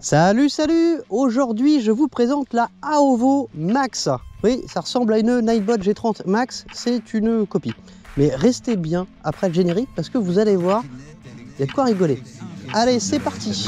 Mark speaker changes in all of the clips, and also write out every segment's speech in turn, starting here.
Speaker 1: Salut, salut! Aujourd'hui, je vous présente la Aovo Max. Oui, ça ressemble à une Nightbot G30 Max, c'est une copie. Mais restez bien après le générique parce que vous allez voir, il y a de quoi rigoler. Allez, c'est parti!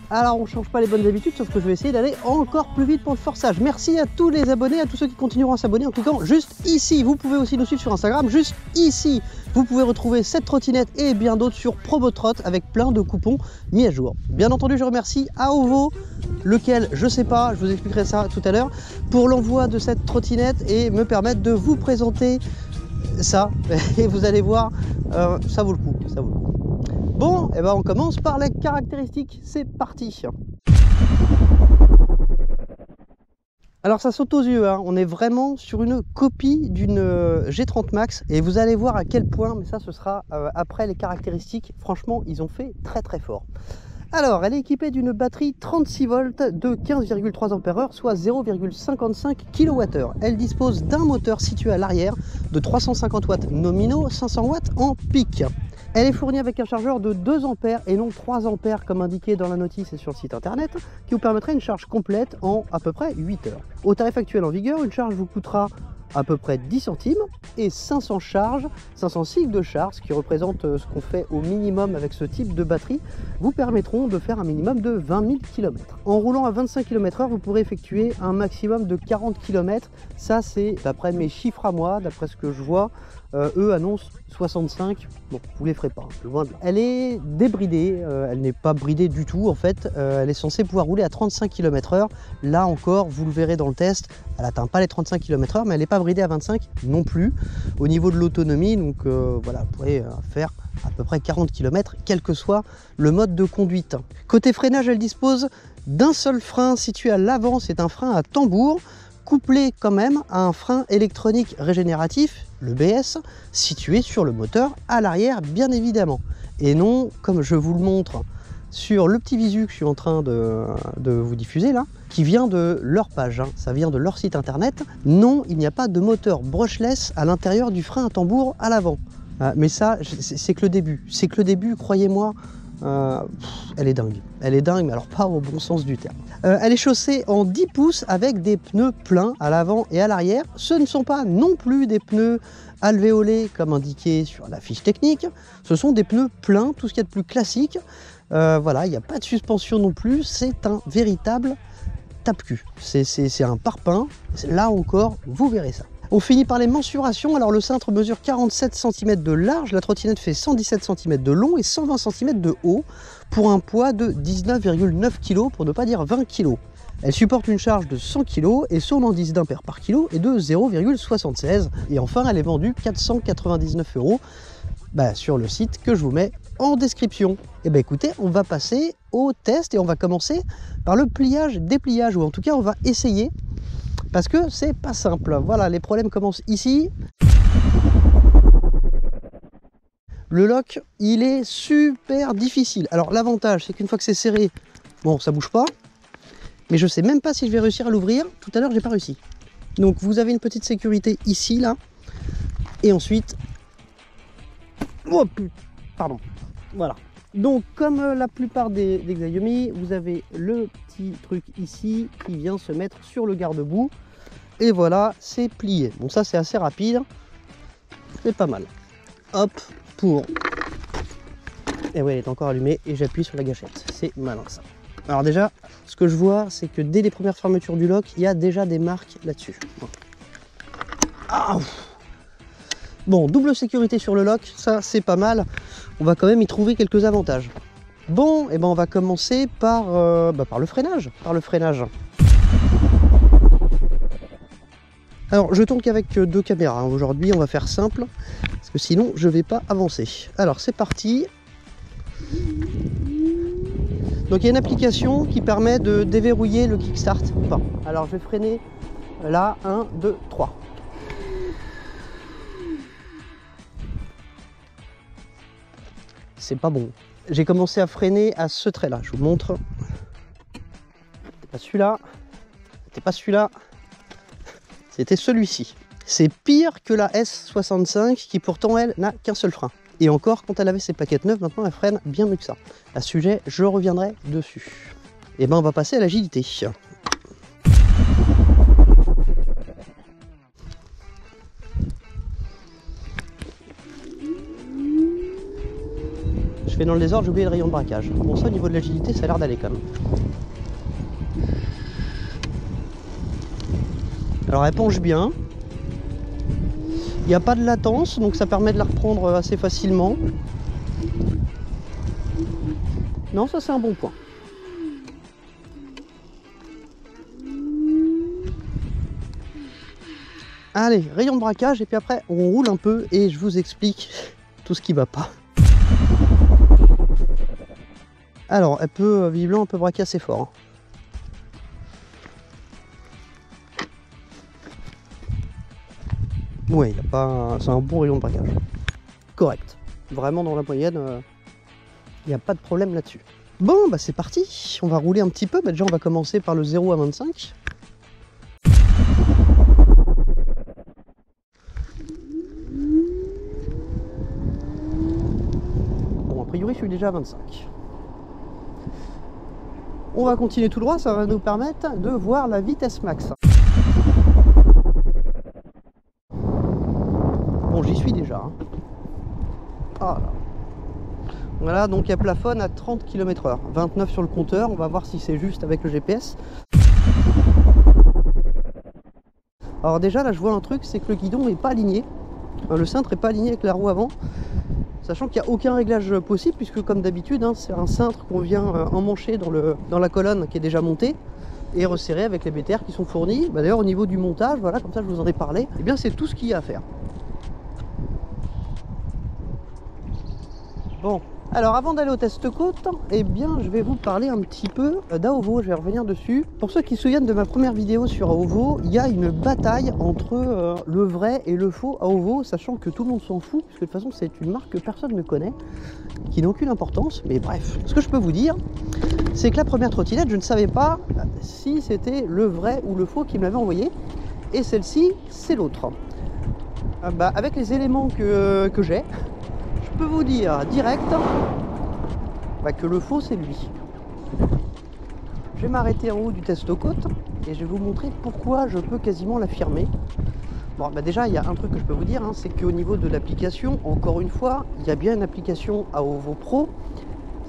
Speaker 1: Alors on change pas les bonnes habitudes, sauf que je vais essayer d'aller encore plus vite pour le forçage. Merci à tous les abonnés, à tous ceux qui continueront à s'abonner en cliquant juste ici. Vous pouvez aussi nous suivre sur Instagram, juste ici. Vous pouvez retrouver cette trottinette et bien d'autres sur Promotrot avec plein de coupons mis à jour. Bien entendu, je remercie Aovo, lequel je sais pas, je vous expliquerai ça tout à l'heure, pour l'envoi de cette trottinette et me permettre de vous présenter ça. Et vous allez voir, ça vaut le coup, ça vaut le coup. Bon, et ben on commence par les caractéristiques, c'est parti. Alors ça saute aux yeux, hein. On est vraiment sur une copie d'une G30 Max et vous allez voir à quel point, mais ça ce sera après les caractéristiques, franchement ils ont fait très très fort. Alors elle est équipée d'une batterie 36 volts de 15,3 Ah, soit 0,55 kWh. Elle dispose d'un moteur situé à l'arrière de 350 watts nominaux, 500 watts en pic. Elle est fournie avec un chargeur de 2 ampères et non 3 ampères comme indiqué dans la notice et sur le site internet, qui vous permettrait une charge complète en à peu près 8 heures. Au tarif actuel en vigueur, une charge vous coûtera à peu près 10 centimes et 500 cycles de charge, ce qui représente ce qu'on fait au minimum avec ce type de batterie, vous permettront de faire un minimum de 20 000 km. En roulant à 25 km/h, vous pourrez effectuer un maximum de 40 km. Ça, c'est d'après mes chiffres à moi, d'après ce que je vois. Eux annoncent 65, bon, vous les ferez pas, loin de là. Elle est débridée, elle n'est pas bridée du tout en fait, elle est censée pouvoir rouler à 35 km/h. Là encore, vous le verrez dans le test, elle n'atteint pas les 35 km/h, mais elle n'est pas bridée à 25 non plus. Au niveau de l'autonomie, donc voilà, vous pourrez faire à peu près 40 km, quel que soit le mode de conduite. Côté freinage, elle dispose d'un seul frein situé à l'avant, c'est un frein à tambour, couplé quand même à un frein électronique régénératif, le BS, situé sur le moteur à l'arrière bien évidemment. Et non, comme je vous le montre sur le petit visu que je suis en train de vous diffuser là, qui vient de leur page, hein, ça vient de leur site internet. Non, il n'y a pas de moteur brushless à l'intérieur du frein à tambour à l'avant. Mais ça, c'est que le début. C'est que le début, croyez-moi. Elle est dingue, mais alors pas au bon sens du terme. Elle est chaussée en 10 pouces avec des pneus pleins à l'avant et à l'arrière. Ce ne sont pas non plus des pneus alvéolés comme indiqué sur la fiche technique. Ce sont des pneus pleins, tout ce qu'il y a de plus classique. Voilà, il n'y a pas de suspension non plus. C'est un véritable tape-cul. C'est un parpaing. Là encore, vous verrez ça. On finit par les mensurations. Alors le cintre mesure 47 cm de large, la trottinette fait 117 cm de long et 120 cm de haut pour un poids de 19,9 kg pour ne pas dire 20 kg. Elle supporte une charge de 100 kg et son indice d'ampères par kilo est de 0,76. Et enfin elle est vendue 499 € sur le site que je vous mets en description. Et écoutez, on va passer au test et on va commencer par le pliage, dépliage, ou en tout cas on va essayer. Parce que c'est pas simple. Voilà, les problèmes commencent ici. Le lock, il est super difficile. Alors l'avantage, c'est qu'une fois que c'est serré, bon, ça bouge pas. Mais je sais même pas si je vais réussir à l'ouvrir. Tout à l'heure, j'ai pas réussi. Donc vous avez une petite sécurité ici, là. Et ensuite... Oh, pardon. Voilà. Donc comme la plupart des Xiaomi, vous avez le petit truc ici qui vient se mettre sur le garde-boue. Et voilà, c'est plié. Bon, ça c'est assez rapide. C'est pas mal. Hop, pour... Et ouais, elle est encore allumée et j'appuie sur la gâchette. C'est malin ça. Alors déjà, ce que je vois, c'est que dès les premières fermetures du lock, il y a déjà des marques là-dessus. Bon. Ah, bon, double sécurité sur le lock, ça c'est pas mal. On va quand même y trouver quelques avantages. Bon, et ben on va commencer par le freinage. Alors je tourne qu'avec 2 caméras. Aujourd'hui on va faire simple, parce que sinon je vais pas avancer. Alors c'est parti. Donc il y a une application qui permet de déverrouiller le kickstart. Bon, alors je vais freiner Là, 1, 2, 3. C'est pas bon. J'ai commencé à freiner à ce trait-là. Je vous montre. C'était pas celui-là. C'était pas celui-là. C'était celui-ci. C'est pire que la S65 qui pourtant, elle, n'a qu'un seul frein. Et encore, quand elle avait ses plaquettes neuves, maintenant elle freine bien mieux que ça. À ce sujet, je reviendrai dessus. Et ben on va passer à l'agilité. Je fais dans le désordre, j'ai oublié le rayon de braquage. Bon, ça au niveau de l'agilité, ça a l'air d'aller quand même. Alors elle penche bien. Il n'y a pas de latence, donc ça permet de la reprendre assez facilement. Non, ça c'est un bon point. Allez, rayon de braquage, et puis après on roule un peu et je vous explique tout ce qui va pas. Alors, elle peut, visiblement, elle peut braquer assez fort. Oui, c'est un bon rayon de braquage. Correct. Vraiment dans la moyenne, il n'y a pas de problème là-dessus. Bon, bah c'est parti. On va rouler un petit peu. Bah, déjà, on va commencer par le 0 à 25. Bon, a priori, je suis déjà à 25. On va continuer tout droit. Ça va nous permettre de voir la vitesse max. Bon, j'y suis déjà. Hein. Ah là. Voilà, donc elle plafonne à 30 km/h. 29 sur le compteur. On va voir si c'est juste avec le GPS. Alors déjà, là, je vois un truc, c'est que le guidon n'est pas aligné. Le cintre n'est pas aligné avec la roue avant. Sachant qu'il n'y a aucun réglage possible, puisque comme d'habitude, hein, c'est un cintre qu'on vient emmancher dans la colonne qui est déjà montée et resserrer avec les BTR qui sont fournis. Bah, d'ailleurs, au niveau du montage, voilà, comme ça je vous en ai parlé, eh bien c'est tout ce qu'il y a à faire. Bon, alors avant d'aller au test côte, eh bien je vais vous parler un petit peu d'AOVO, je vais revenir dessus. Pour ceux qui se souviennent de ma première vidéo sur AOVO, il y a une bataille entre le vrai et le faux AOVO, sachant que tout le monde s'en fout, puisque de toute façon c'est une marque que personne ne connaît, qui n'a aucune importance, mais bref. Ce que je peux vous dire, c'est que la première trottinette, je ne savais pas si c'était le vrai ou le faux qui me l'avait envoyé, et celle-ci, c'est l'autre. Avec les éléments que j'ai, je peux vous dire direct que le faux c'est lui. Je vais m'arrêter en haut du test côte et je vais vous montrer pourquoi je peux quasiment l'affirmer. Bon, déjà il y a un truc que je peux vous dire, hein, c'est qu'au niveau de l'application, encore une fois, il y a bien une application AOVO Pro,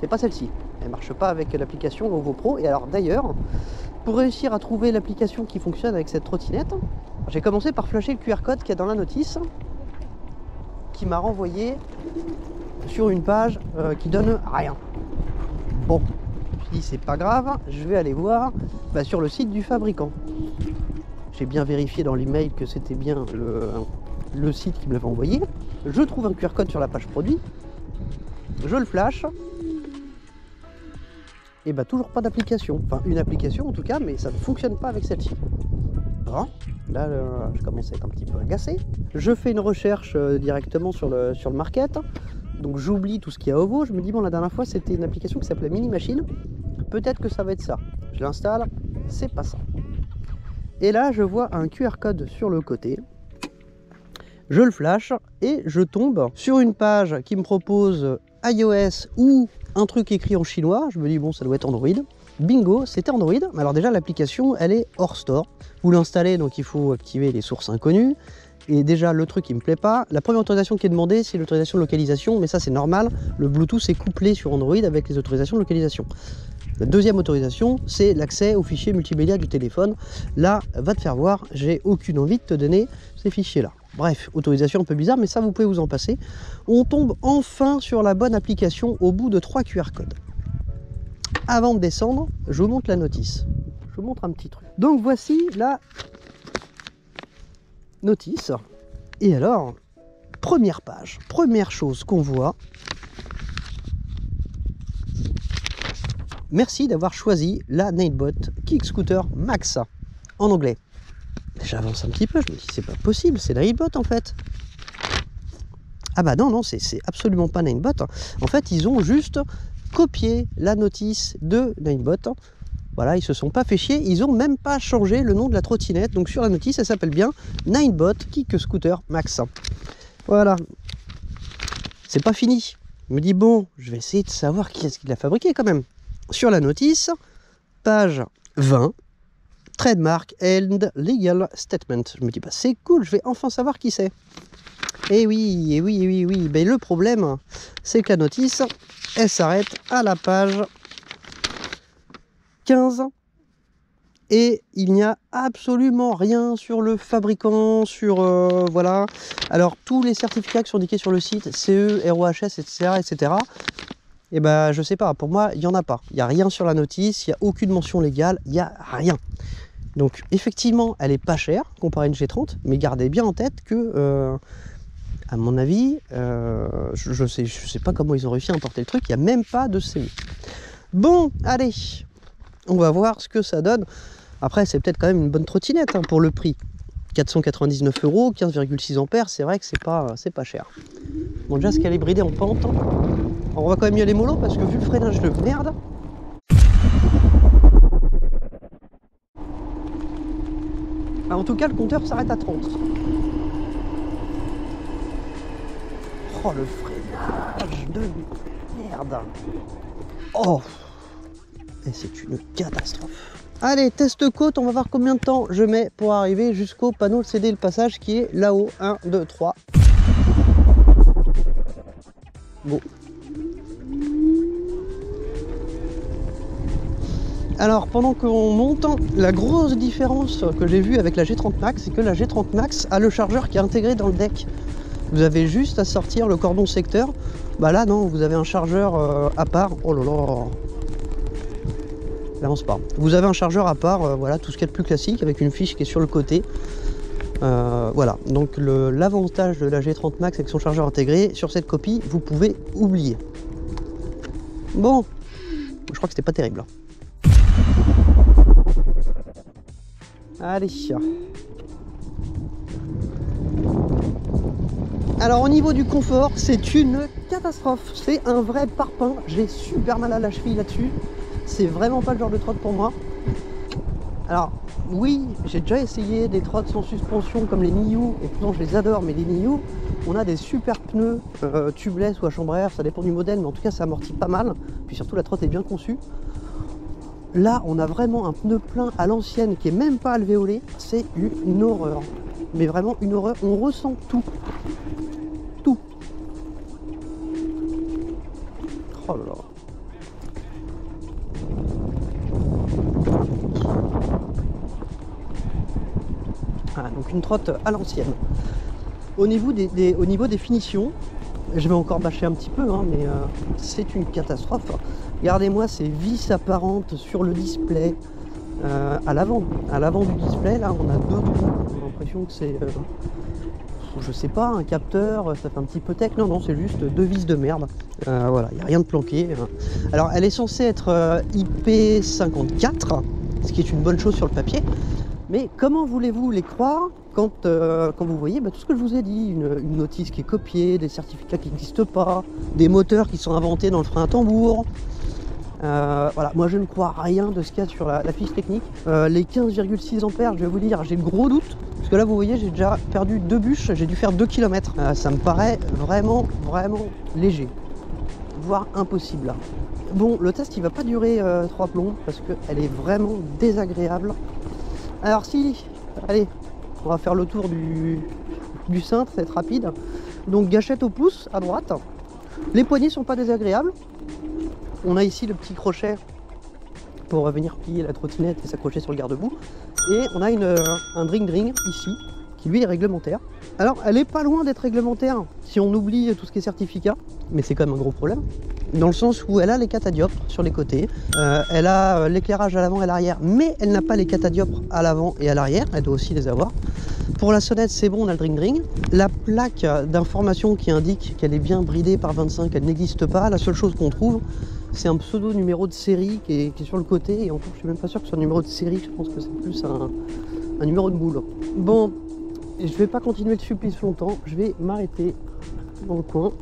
Speaker 1: c'est pas celle-ci. Elle marche pas avec l'application AOVO Pro. Et alors d'ailleurs, pour réussir à trouver l'application qui fonctionne avec cette trottinette, j'ai commencé par flasher le QR code qu'il y a dans la notice, qui m'a renvoyé sur une page qui donne rien. Bon, je me suis dit c'est pas grave, je vais aller voir sur le site du fabricant. J'ai bien vérifié dans l'email que c'était bien le site qui me l'avait envoyé. Je trouve un QR code sur la page produit, je le flash, et toujours pas d'application. Enfin une application en tout cas, mais ça ne fonctionne pas avec celle-ci. Bon, là je commence à être un petit peu agacé. Je fais une recherche directement sur le market. Donc j'oublie tout ce qu'il y a AOVO. Je me dis bon, la dernière fois c'était une application qui s'appelait Mini Machine. Peut-être que ça va être ça. Je l'installe, c'est pas ça. Et là je vois un QR code sur le côté. Je le flash et je tombe sur une page qui me propose iOS ou un truc écrit en chinois. Je me dis bon, ça doit être Android. Bingo, c'était Android. Alors déjà l'application elle est hors store. Vous l'installez, donc il faut activer les sources inconnues. Et déjà le truc qui me plaît pas, la première autorisation qui est demandée c'est l'autorisation de localisation, mais ça c'est normal, le Bluetooth est couplé sur Android avec les autorisations de localisation. La deuxième autorisation c'est l'accès aux fichiers multimédia du téléphone. Là, va te faire voir, j'ai aucune envie de te donner ces fichiers là. Bref, autorisation un peu bizarre, mais ça vous pouvez vous en passer. On tombe enfin sur la bonne application au bout de 3 QR codes. Avant de descendre, je vous montre la notice. Je vous montre un petit truc. Donc voici la notice. Et alors, première page, première chose qu'on voit. Merci d'avoir choisi la Nightbot Kick Scooter Max en anglais. J'avance un petit peu, je me dis c'est pas possible, c'est Ninebot en fait. Ah bah non, c'est absolument pas Ninebot. En fait, ils ont juste copié la notice de Ninebot. Voilà, ils se sont pas fait chier, ils ont même pas changé le nom de la trottinette. Donc sur la notice, elle s'appelle bien Ninebot Kick Scooter Max. Voilà. C'est pas fini. Je me dis bon, je vais essayer de savoir qui est-ce qui l'a fabriqué quand même. Sur la notice, page 20, Trademark and Legal Statement. Je me dis bah c'est cool, je vais enfin savoir qui c'est. Et oui, et oui, et oui, et oui. Mais le problème, c'est que la notice, elle s'arrête à la page 15. Et il n'y a absolument rien sur le fabricant, sur... voilà. Alors, tous les certificats qui sont indiqués sur le site, CE, ROHS, etc., etc., et ben, je sais pas, pour moi, il n'y en a pas. Il n'y a rien sur la notice, il n'y a aucune mention légale, il n'y a rien. Donc, effectivement, elle est pas chère, comparée à une G30, mais gardez bien en tête que... à mon avis, je sais pas comment ils ont réussi à importer le truc, il n'y a même pas de CE. Bon, allez, on va voir ce que ça donne. Après, c'est peut-être quand même une bonne trottinette hein, pour le prix. 499 €, 15,6 ampères, c'est vrai que c'est pas cher. Bon, déjà, ce qu'elle est bridée en pente. Alors, on va quand même y aller mollo parce que vu le freinage de merde. Alors, en tout cas, le compteur s'arrête à 30. Oh, le freinage de merde. Oh, et c'est une catastrophe. Allez, test côte, on va voir combien de temps je mets pour arriver jusqu'au panneau LCD le passage qui est là-haut. 1, 2, 3. Bon. Alors, pendant qu'on monte, la grosse différence que j'ai vue avec la G30 Max, c'est que la G30 Max a le chargeur qui est intégré dans le deck. Vous avez juste à sortir le cordon secteur. Bah là, non, vous avez un chargeur à part. Oh là là. N'avance pas. Vous avez un chargeur à part, voilà, tout ce qu'il y a de plus classique, avec une fiche qui est sur le côté. Voilà, donc l'avantage de la G30 Max avec son chargeur intégré, sur cette copie, vous pouvez oublier. Bon, je crois que c'était pas terrible. Allez. Alors au niveau du confort, c'est une catastrophe. C'est un vrai parpaing. J'ai super mal à la cheville là-dessus. C'est vraiment pas le genre de trotte pour moi. Alors oui, j'ai déjà essayé des trottes sans suspension comme les Niu, et pourtant je les adore, mais les Niu, on a des super pneus tubeless ou à chambre à air, ça dépend du modèle, mais en tout cas ça amortit pas mal. Puis surtout la trotte est bien conçue. Là, on a vraiment un pneu plein à l'ancienne qui est même pas alvéolé. C'est une horreur. Mais vraiment une horreur. On ressent tout. Tout. Oh là là. Voilà, donc une trotte à l'ancienne. Au niveau des finitions, je vais encore bâcher un petit peu, hein, mais c'est une catastrophe. Regardez-moi ces vis apparentes sur le display à l'avant. À l'avant du display, là, on a deux trous. J'ai l'impression que c'est, je sais pas, un capteur, ça fait un petit peu tech. Non, non, c'est juste deux vis de merde. Voilà, il n'y a rien de planqué. Alors, elle est censée être IP54, ce qui est une bonne chose sur le papier. Mais comment voulez-vous les croire quand vous voyez tout ce que je vous ai dit, une notice qui est copiée, des certificats qui n'existent pas, des moteurs qui sont inventés dans le frein à tambour. Voilà, moi je ne crois rien de ce qu'il y a sur la fiche technique. Les 15,6 ampères, je vais vous dire, j'ai le gros doute. Parce que là, vous voyez, j'ai déjà perdu 2 bûches, j'ai dû faire 2 km. Ça me paraît vraiment, vraiment léger. Voire impossible. Bon, le test, il va pas durer 3 plombs, parce qu'elle est vraiment désagréable. Alors si, allez, on va faire le tour du cintre, ça va être rapide. Donc gâchette au pouce, à droite. Les poignées sont pas désagréables. On a ici le petit crochet pour venir plier la trottinette et s'accrocher sur le garde-boue. Et on a un dring-dring ici, qui lui est réglementaire. Alors elle est pas loin d'être réglementaire si on oublie tout ce qui est certificat, mais c'est quand même un gros problème. Dans le sens où elle a les catadioptres sur les côtés, elle a l'éclairage à l'avant et à l'arrière, mais elle n'a pas les catadioptres à l'avant et à l'arrière, elle doit aussi les avoir. Pour la sonnette, c'est bon, on a le dring-dring. La plaque d'information qui indique qu'elle est bien bridée par 25, elle n'existe pas. La seule chose qu'on trouve, c'est un pseudo numéro de série qui est sur le côté, et en fait je suis même pas sûr que ce soit un numéro de série, je pense que c'est plus un numéro de boule. Bon, je vais pas continuer le supplice longtemps, je vais m'arrêter dans le coin.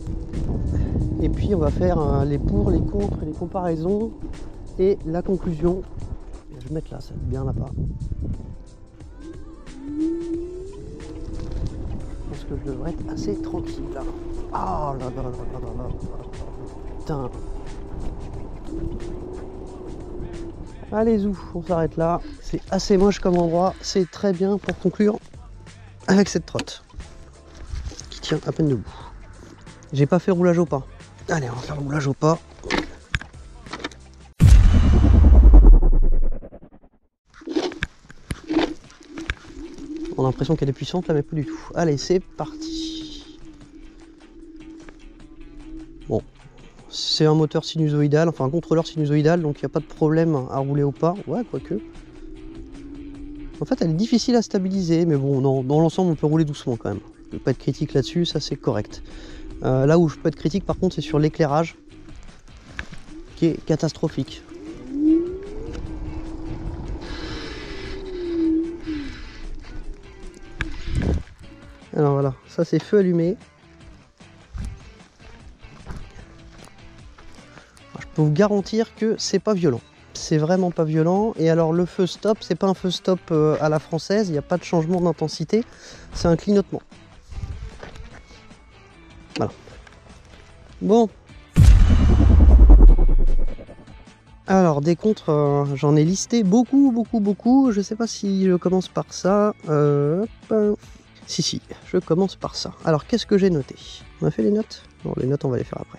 Speaker 1: Et puis on va faire les pour, les contre, les comparaisons et la conclusion. Je vais mettre là, ça va être bien là-bas. Je pense que je devrais être assez tranquille là. Ah là là là là là là. Putain. Allez zou, on s'arrête là. C'est assez moche comme endroit. C'est très bien pour conclure avec cette trotte qui tient à peine debout. J'ai pas fait roulage au pas. Allez, on va faire le roulage au pas. On a l'impression qu'elle est puissante là, mais pas du tout. Allez, c'est parti. Bon, c'est un moteur sinusoïdal, enfin un contrôleur sinusoïdal, donc il n'y a pas de problème à rouler au pas. Ouais, quoique. En fait, elle est difficile à stabiliser, mais bon, dans l'ensemble, on peut rouler doucement quand même. Je ne peux pas être critique là-dessus, ça c'est correct. Là où je peux être critique, par contre, c'est sur l'éclairage, qui est catastrophique. Alors voilà, ça c'est feu allumé. Je peux vous garantir que c'est pas violent. C'est vraiment pas violent. Et alors le feu stop, c'est pas un feu stop à la française, il n'y a pas de changement d'intensité, c'est un clignotement. Voilà. Bon. Alors des contres, j'en ai listé beaucoup. Je sais pas si je commence par ça. Si, je commence par ça. Alors qu'est-ce que j'ai noté? On a fait les notes? Non, les notes on va les faire après.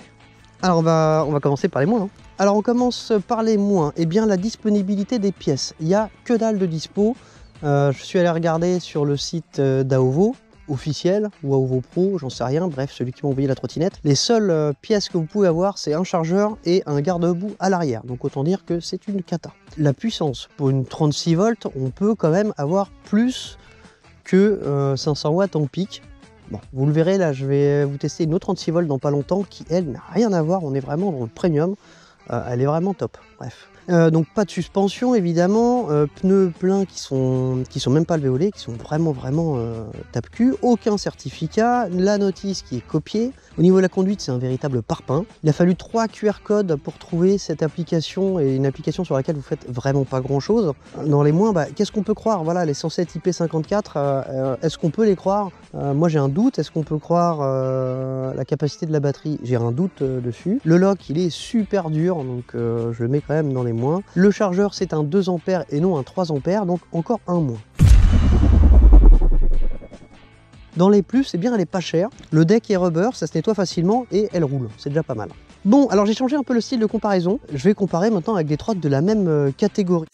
Speaker 1: Alors on va commencer par les moins. Alors on commence par les moins. Eh bien la disponibilité des pièces. Il n'y a que dalle de dispo. Je suis allé regarder sur le site d'Aovo officiel ou Aovo Pro, j'en sais rien, bref, celui qui m'a envoyé la trottinette. Les seules pièces que vous pouvez avoir, c'est un chargeur et un garde-boue à l'arrière. Donc autant dire que c'est une cata. La puissance, pour une 36 volts, on peut quand même avoir plus que 500 watts en pic. Bon, vous le verrez, là, je vais vous tester une autre 36 volts dans pas longtemps qui, elle, n'a rien à voir. On est vraiment dans le premium. Elle est vraiment top. Bref. Donc pas de suspension évidemment, pneus pleins qui sont même pas levés au lait, qui sont vraiment tape-cul, aucun certificat, la notice qui est copiée. Au niveau de la conduite, c'est un véritable parpaing. Il a fallu 3 QR codes pour trouver cette application, et une application sur laquelle vous faites vraiment pas grand chose. Dans les moins, qu'est-ce qu'on peut croire? Voilà, les 107 IP54, est-ce qu'on peut les croire? Moi j'ai un doute. Est-ce qu'on peut croire la capacité de la batterie? J'ai un doute dessus. Le lock, il est super dur, donc je le mets quand même dans les moins. Le chargeur, c'est un 2 ampères et non un 3 ampères, donc encore un moins. Dans les plus, eh bien, elle est pas chère. Le deck est rubber, ça se nettoie facilement et elle roule. C'est déjà pas mal. Bon, alors j'ai changé un peu le style de comparaison. Je vais comparer maintenant avec des trottes de la même catégorie.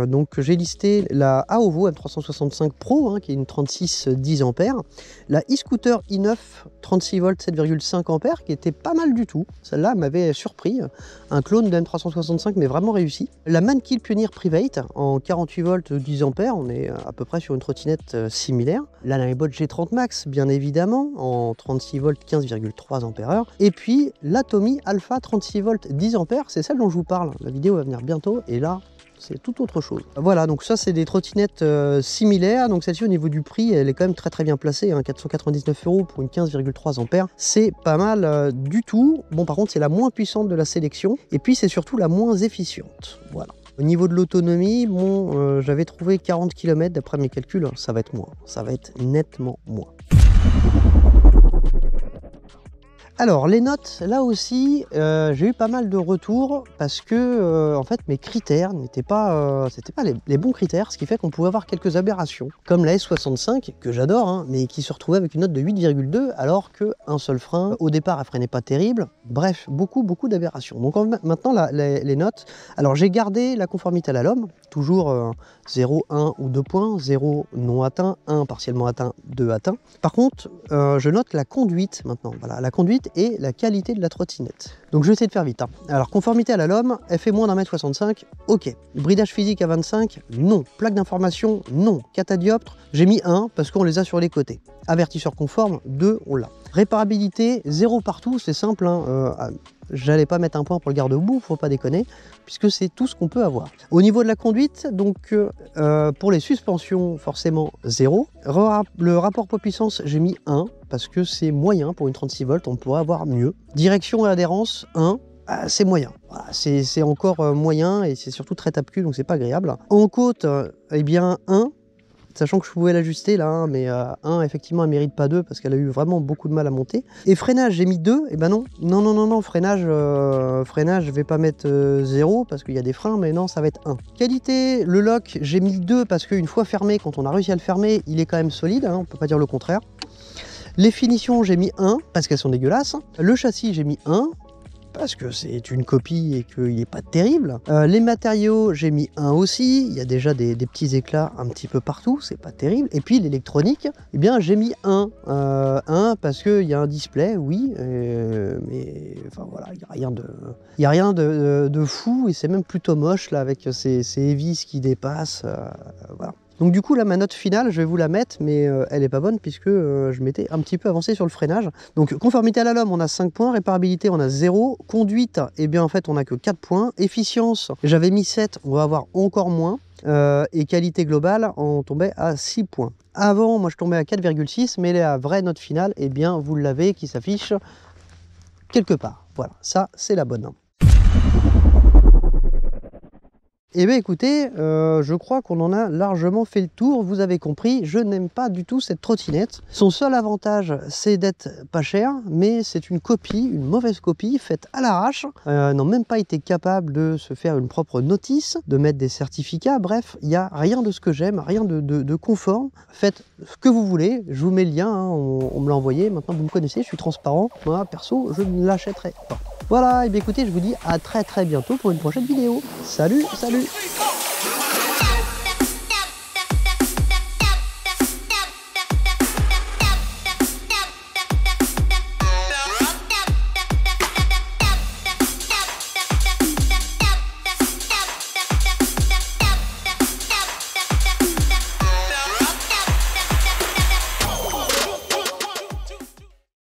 Speaker 1: Donc j'ai listé la Aovo M365 Pro, qui est une 36 10 ampères, la e-scooter i9 36 volts 7,5 ampères qui était pas mal du tout, celle-là m'avait surpris, un clone de M365 mais vraiment réussi, la Mankill Pioneer Private en 48 volts 10 ampères, on est à peu près sur une trottinette similaire, la Ninebot G30 Max bien évidemment en 36 volts 15,3 ampères, et puis la Tommy Alpha 36 volts 10 ampères, c'est celle dont je vous parle, la vidéo va venir bientôt et là c'est tout autre chose. Voilà, donc ça c'est des trottinettes similaires, donc celle-ci au niveau du prix elle est quand même très bien placée, 499 € pour une 15,3 ampères, c'est pas mal du tout. Bon par contre c'est la moins puissante de la sélection, et puis c'est surtout la moins efficiente, voilà. Au niveau de l'autonomie, bon, j'avais trouvé 40 km d'après mes calculs, ça va être moins, ça va être nettement moins. Alors les notes, là aussi, j'ai eu pas mal de retours parce que en fait mes critères n'étaient pas, c'était pas les bons critères, ce qui fait qu'on pouvait avoir quelques aberrations, comme la S65 que j'adore, mais qui se retrouvait avec une note de 8,2 alors qu'un seul frein, au départ elle freinait pas terrible, bref, beaucoup d'aberrations. Donc maintenant les notes, alors j'ai gardé la conformité à la LOM, toujours 0, 1 ou 2 points, 0 non atteint, 1 partiellement atteint, 2 atteint. Par contre, je note la conduite maintenant, voilà, la conduite et la qualité de la trottinette. Donc je vais essayer de faire vite. Alors conformité à la LOM, elle fait moins d'1,65 m, ok. Bridage physique à 25, non. Plaque d'information, non. Catadioptre, j'ai mis 1 parce qu'on les a sur les côtés. Avertisseur conforme, 2, on l'a. Réparabilité, 0 partout, c'est simple, hein. J'allais pas mettre un point pour le garde-boue, faut pas déconner, puisque c'est tout ce qu'on peut avoir. Au niveau de la conduite, donc pour les suspensions, forcément 0. Le rapport poids-puissance, j'ai mis 1, parce que c'est moyen pour une 36 volts, on pourrait avoir mieux. Direction et adhérence, 1. C'est moyen, voilà, c'est encore moyen et c'est surtout très tape-cul, donc c'est pas agréable. En côte, eh bien 1, sachant que je pouvais l'ajuster là, hein, mais 1 effectivement elle mérite pas 2 parce qu'elle a eu vraiment beaucoup de mal à monter. Et freinage j'ai mis 2, et ben non, freinage je vais pas mettre 0 parce qu'il y a des freins, mais non, ça va être 1. Qualité, le lock j'ai mis 2 parce qu'une fois fermé, quand on a réussi à le fermer, il est quand même solide, hein, on peut pas dire le contraire. Les finitions j'ai mis 1 parce qu'elles sont dégueulasses. Le châssis j'ai mis 1 parce que c'est une copie et qu'il n'est pas terrible. Les matériaux, j'ai mis 1 aussi. Il y a déjà des petits éclats un petit peu partout, c'est pas terrible. Et puis l'électronique, eh bien j'ai mis 1. 1 parce qu'il y a un display, oui, mais enfin voilà, il n'y a rien de fou et c'est même plutôt moche là avec ces hélices qui dépassent. Voilà. Donc du coup là ma note finale je vais vous la mettre, mais elle est pas bonne puisque je m'étais un petit peu avancé sur le freinage. Donc conformité à la LOM on a 5 points, réparabilité on a 0, conduite et bien en fait on a que 4 points, efficience j'avais mis 7, on va avoir encore moins, et qualité globale on tombait à 6 points. Avant moi je tombais à 4,6, mais la vraie note finale et bien vous l'avez qui s'affiche quelque part. Voilà, ça c'est la bonne. Eh bien écoutez, je crois qu'on en a largement fait le tour, vous avez compris, je n'aime pas du tout cette trottinette. Son seul avantage, c'est d'être pas cher, mais c'est une copie, une mauvaise copie, faite à l'arrache. N'ont même pas été capables de se faire une propre notice, de mettre des certificats, bref, il n'y a rien de ce que j'aime, rien de conforme. Faites ce que vous voulez, je vous mets le lien, hein, on me l'a envoyé, maintenant vous me connaissez, je suis transparent. Moi, perso, je ne l'achèterai pas. Voilà, et bien écoutez, je vous dis à très bientôt pour une prochaine vidéo. Salut, salut!